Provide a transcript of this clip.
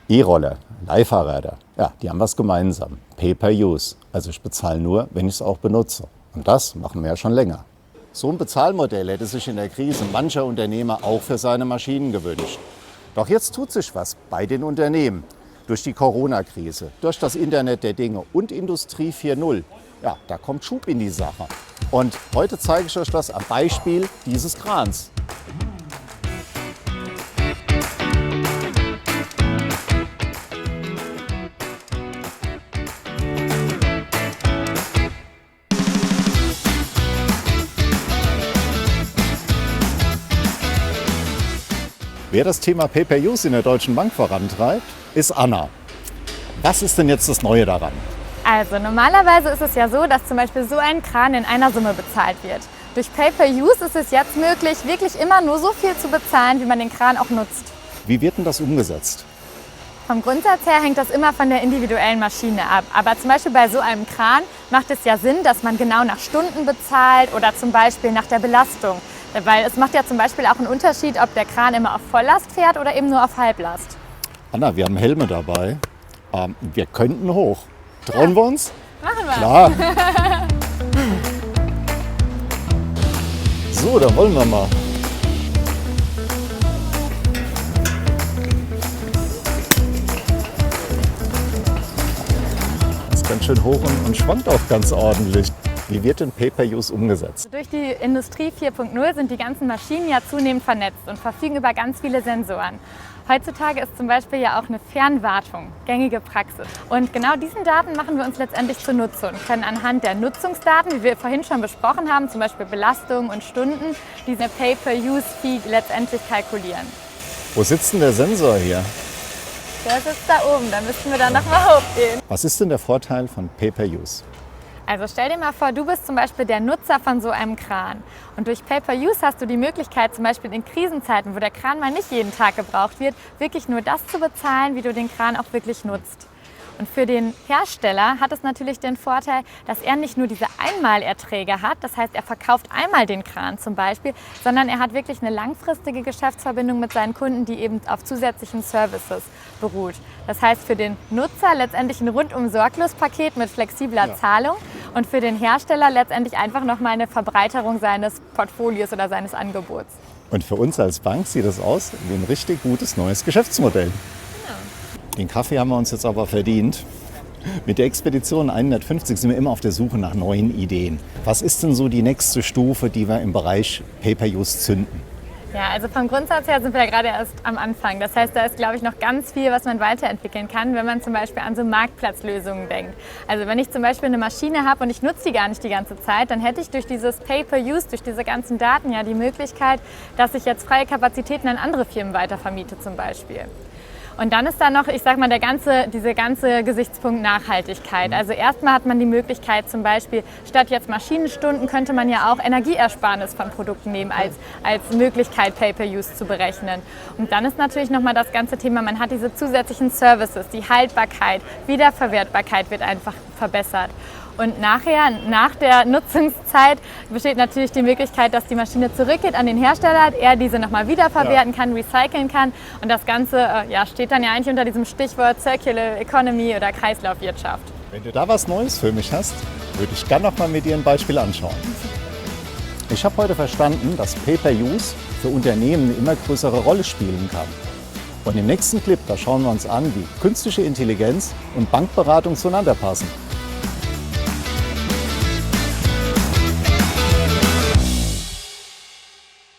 E-Roller, Leihfahrräder, ja, die haben was gemeinsam. Pay-per-Use. Also ich bezahle nur, wenn ich es auch benutze. Und das machen wir ja schon länger. So ein Bezahlmodell hätte sich in der Krise mancher Unternehmer auch für seine Maschinen gewünscht. Doch jetzt tut sich was bei den Unternehmen. Durch die Corona-Krise, durch das Internet der Dinge und Industrie 4.0. Ja, da kommt Schub in die Sache. Und heute zeige ich euch das am Beispiel dieses Krans. Wer das Thema Pay-per-Use in der Deutschen Bank vorantreibt, ist Anna. Was ist denn jetzt das Neue daran? Also normalerweise ist es ja so, dass zum Beispiel so ein Kran in einer Summe bezahlt wird. Durch Pay-per-Use ist es jetzt möglich, wirklich immer nur so viel zu bezahlen, wie man den Kran auch nutzt. Wie wird denn das umgesetzt? Vom Grundsatz her hängt das immer von der individuellen Maschine ab. Aber zum Beispiel bei so einem Kran macht es ja Sinn, dass man genau nach Stunden bezahlt oder zum Beispiel nach der Belastung. Weil es macht ja zum Beispiel auch einen Unterschied, ob der Kran immer auf Volllast fährt oder eben nur auf Halblast. Anna, wir haben Helme dabei. Wir könnten hoch. Trauen wir uns? Machen wir. Klar. So, dann wollen wir mal. Das ist ganz schön hoch und schwankt auch ganz ordentlich. Wie wird denn Pay-per-Use umgesetzt? Durch die Industrie 4.0 sind die ganzen Maschinen ja zunehmend vernetzt und verfügen über ganz viele Sensoren. Heutzutage ist zum Beispiel ja auch eine Fernwartung gängige Praxis. Und genau diesen Daten machen wir uns letztendlich zunutze und können anhand der Nutzungsdaten, wie wir vorhin schon besprochen haben, zum Beispiel Belastung und Stunden, diese Pay-per-Use-Fee letztendlich kalkulieren. Wo sitzt denn der Sensor hier? Der sitzt da oben, da müssten wir dann nochmal hochgehen. Was ist denn der Vorteil von Pay-per-Use? Also stell dir mal vor, du bist zum Beispiel der Nutzer von so einem Kran. Und durch Pay-per-Use hast du die Möglichkeit, zum Beispiel in Krisenzeiten, wo der Kran mal nicht jeden Tag gebraucht wird, wirklich nur das zu bezahlen, wie du den Kran auch wirklich nutzt. Und für den Hersteller hat es natürlich den Vorteil, dass er nicht nur diese Einmalerträge hat, das heißt, er verkauft einmal den Kran zum Beispiel, sondern er hat wirklich eine langfristige Geschäftsverbindung mit seinen Kunden, die eben auf zusätzlichen Services beruht. Das heißt, für den Nutzer letztendlich ein rundum sorglos Paket mit flexibler Zahlung und für den Hersteller letztendlich einfach nochmal eine Verbreiterung seines Portfolios oder seines Angebots. Und für uns als Bank sieht es aus wie ein richtig gutes neues Geschäftsmodell. Den Kaffee haben wir uns jetzt aber verdient. Mit der Expedition 150 sind wir immer auf der Suche nach neuen Ideen. Was ist denn so die nächste Stufe, die wir im Bereich Pay-per-Use zünden? Ja, also vom Grundsatz her sind wir ja gerade erst am Anfang. Das heißt, da ist, glaube ich, noch ganz viel, was man weiterentwickeln kann, wenn man zum Beispiel an so Marktplatzlösungen denkt. Also wenn ich zum Beispiel eine Maschine habe und ich nutze die gar nicht die ganze Zeit, dann hätte ich durch dieses Pay-per-Use, durch diese ganzen Daten ja die Möglichkeit, dass ich jetzt freie Kapazitäten an andere Firmen weitervermiete zum Beispiel. Und dann ist da noch, ich sag mal, dieser ganze Gesichtspunkt Nachhaltigkeit. Also erstmal hat man die Möglichkeit zum Beispiel, statt jetzt Maschinenstunden könnte man ja auch Energieersparnis von Produkten nehmen als Möglichkeit Pay-per-Use zu berechnen. Und dann ist natürlich nochmal das ganze Thema, man hat diese zusätzlichen Services, die Haltbarkeit, Wiederverwertbarkeit wird einfach verbessert. Und nachher, nach der Nutzungszeit, besteht natürlich die Möglichkeit, dass die Maschine zurückgeht an den Hersteller, er diese nochmal wiederverwerten kann, recyceln kann. Und das Ganze steht dann ja eigentlich unter diesem Stichwort Circular Economy oder Kreislaufwirtschaft. Wenn du da was Neues für mich hast, würde ich gerne noch mal mit dir ein Beispiel anschauen. Ich habe heute verstanden, dass Pay-per-Use für Unternehmen eine immer größere Rolle spielen kann. Und im nächsten Clip, da schauen wir uns an, wie künstliche Intelligenz und Bankberatung zueinander passen.